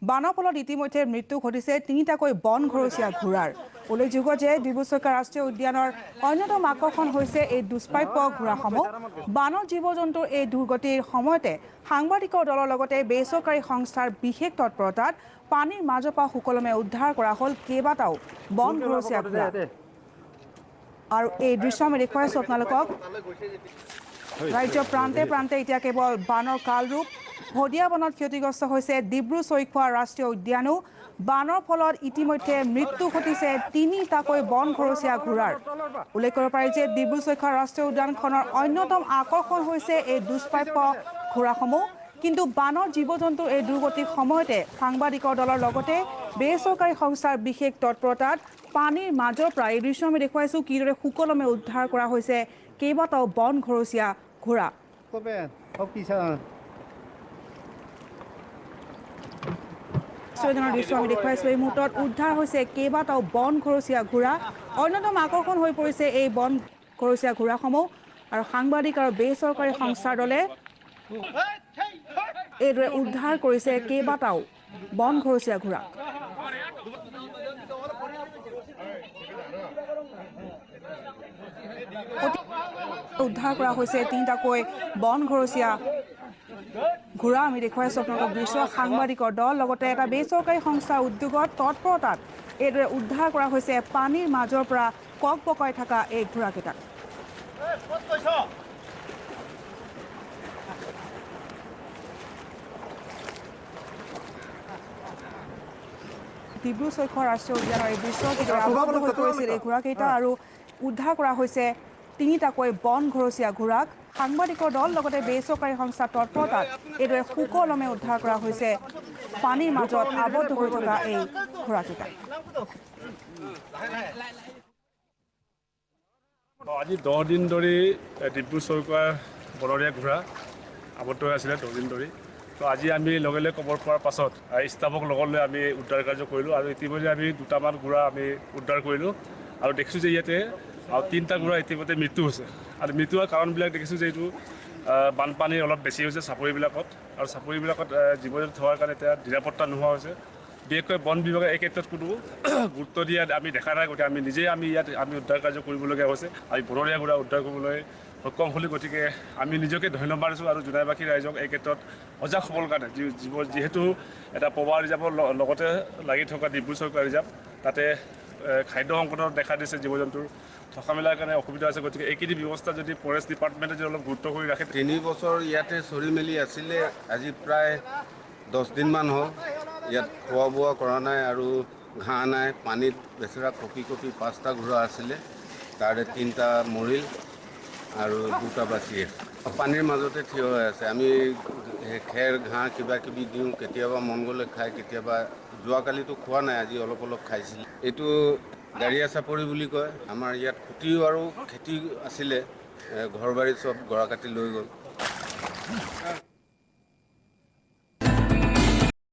বানৰ ফলত ইতিমধ্যে মৃত্যু ঘটিছে তিনিটাকৈ বন ঘৰচীয়া ঘোঁৰাৰ। উল্লেখযোগ্য যে ডিব্ৰু-ছৈখোৱা ৰাষ্ট্ৰীয় উদ্যানৰ অন্যতম আকৰ্ষণ হৈছে এই দুষ্প্ৰাপ্য ঘোঁৰাসমূহ। বানৰ জীৱ-জন্তুৰ এই দুৰ্গতিৰ সময়তে সাংবাদিকৰ দলৰ লগতে বেচৰকাৰী সংস্থাৰ বিশেষ তৎপৰতাত পানীৰ মাজৰ পৰা সুকলমে উদ্ধাৰ কৰা হ'ল কেইবাটাও বন ঘৰচীয়া ঘোঁৰা। আৰু এই দৃশ্য আমি দেখুৱাইছোঁ আপোনালোকক। ৰাজ্যৰ প্ৰান্তে প্ৰান্তে এতিয়া কেৱল বানৰ কালৰূপ। ভদিয়া বনত ক্ষতিগ্ৰস্ত হৈছে ডিব্ৰু-ছৈখোৱা ৰাষ্ট্ৰীয় উদ্যানো। বানৰ ফলত ইতিমধ্যে মৃত্যু ঘটিছে তিনিটাকৈ বন ঘৰচীয়া ঘোঁৰাৰ। উল্লেখ কৰিব পাৰি যে ডিব্ৰু-ছৈখোৱা ৰাষ্ট্ৰীয় উদ্যানখনৰ অন্যতম আকৰ্ষণ হৈছে এই দুষ্প্ৰাপ্য ঘোঁৰাসমূহ। কিন্তু বানৰ জীৱ-জন্তুৰ এই দুৰ্গতিৰ সময়তে সাংবাদিকৰ দলৰ লগতে বেচৰকাৰী সংস্থাৰ বিশেষ তৎপৰতাত পানীৰ মাজৰ পৰা এই দৃশ্য আমি দেখুৱাইছোঁ কিদৰে সুকলমে উদ্ধাৰ কৰা হৈছে কেইবাটাও বন ঘৰচীয়া ঘোঁৰা। দৃশ্য আমি দেখুৱাইছোঁ এই মুহূৰ্তত উদ্ধাৰ হৈছে কেইবাটাও বন ঘৰচীয়া ঘোঁৰা। অন্যতম আকৰ্ষণ হৈ পৰিছে এই বন ঘৰচীয়া ঘোঁৰাসমূহ। আৰু সাংবাদিক আৰু বেচৰকাৰী সংস্থাৰ দলে এইদৰে উদ্ধাৰ কৰিছে কেইবাটাও বন ঘৰচীয়া ঘোঁৰা। উদ্ধাৰ কৰা হৈছে তিনিটাকৈ বন ঘৰচীয়া ঘোঁৰা। আমি দেখুৱাইছোঁ আপোনালোকক দৃশ্য। সাংবাদিকৰ দল লগতে এটা বেচৰকাৰী সংস্থাৰ উদ্যোগত তৎপৰতাত এইদৰে উদ্ধাৰ কৰা হৈছে পানীৰ মাজৰ পৰা কক-বকাই থকা এই ঘোঁৰাকেইটাক। ডিব্ৰু-ছৈখোৱা ৰাষ্ট্ৰীয় উদ্যানৰ এই দৃশ্য কিদৰে আবদ্ধ হৈ পৰিছিল এই ঘোঁৰাকেইটা আৰু উদ্ধাৰ কৰা হৈছে তিনিটাকৈ বন ঘৰচীয়া ঘোঁৰাক। সাংবাদিকৰ দল লগতে বেচৰকাৰী সংস্থাৰ তৎপৰতাত এইদৰে সুকলমে উদ্ধাৰ কৰা হৈছে পানীৰ মাজত আবদ্ধ হৈ থকা এই ঘোঁৰাকেইটা। আজি 10 দিন ধৰি ডিব্ৰু-ছৈখোৱা বনৰীয়া ঘোঁৰা আবদ্ধ হৈ আছিলে 10 দিন ধৰি। তো আজি আমি লগে লগে খবৰ পোৱাৰ পাছত ষ্টাফক লগত লৈ আমি উদ্ধাৰ কাৰ্য কৰিলোঁ আৰু ইতিমধ্যে আমি দুটামান ঘোঁৰা আমি উদ্ধাৰ কৰিলোঁ আৰু দেখিছোঁ যে ইয়াতে তিনিটা ঘোঁৰা ইতিমধ্যে মৃত্যু হৈছে। আৰু মৃত্যু হোৱাৰ কাৰণবিলাক দেখিছোঁ যে এইটো বানপানী অলপ বেছি হৈছে চাপৰিবিলাকত, আৰু চাপৰিবিলাকত জীৱ-জন্তু থোৱাৰ কাৰণে এতিয়া নিৰাপত্তা নোহোৱা হৈছে। বিশেষকৈ বন বিভাগে এই ক্ষেত্ৰত কোনো গুৰুত্ব দিয়া আমি দেখা নাই। গতিকে আমি নিজেই ইয়াত উদ্ধাৰ কাৰ্য কৰিবলগীয়া হৈছে। আমি বনৰীয়া ঘোঁৰা উদ্ধাৰ কৰিবলৈ সক্ষম হ'লোঁ। গতিকে আমি নিজকে ধন্যবাদ দিছোঁ আৰু জোনাইবাসী ৰাইজক এই ক্ষেত্ৰত সজাগ হ'বৰ কাৰণে। যিহেতু এটা পৱা ৰিজাৰ্ভৰ লগতে লাগি থকা ডিব্ৰু-ছৈখোৱা ৰিজাৰ্ভ, তাতে খাদ্য সংকটত দেখা দিছে, জীৱ-জন্তুৰ থকা মেলাৰ কাৰণে অসুবিধা হৈছে। গতিকে এইখিনি ব্যৱস্থা যদি ফৰেষ্ট ডিপাৰ্টমেণ্টে যদি অলপ গুৰুত্ব কৰি ৰাখে। 3 বছৰ ইয়াতে চৰি মেলি আছিলে, আজি প্ৰায় 10 দিনমান হ'ল। ইয়াত খোৱা বোৱা কৰা নাই আৰু ঘাঁহ নাই, পানীত বেচেৰা কঁপি 5টা ঘোঁৰা আছিলে, তাৰে 3টা মৰিল আৰু 2টা বাচি আছে। পানীৰ মাজতে থিয় হৈ আছে। আমি খেৰ ঘাঁহ কিবা কিবি দিওঁ, কেতিয়াবা মন গ'লে খায়, কেতিয়াবা যোৱাকালিতো খোৱা নাই, আজি অলপ অলপ খাইছিলে। এইটো গাৰিয়া চাপৰি বুলি কয়। আমাৰ ইয়াত খুটিও আৰু খেতি আছিলে, ঘৰ বাৰী চব গৰা কাটি লৈ গ'ল।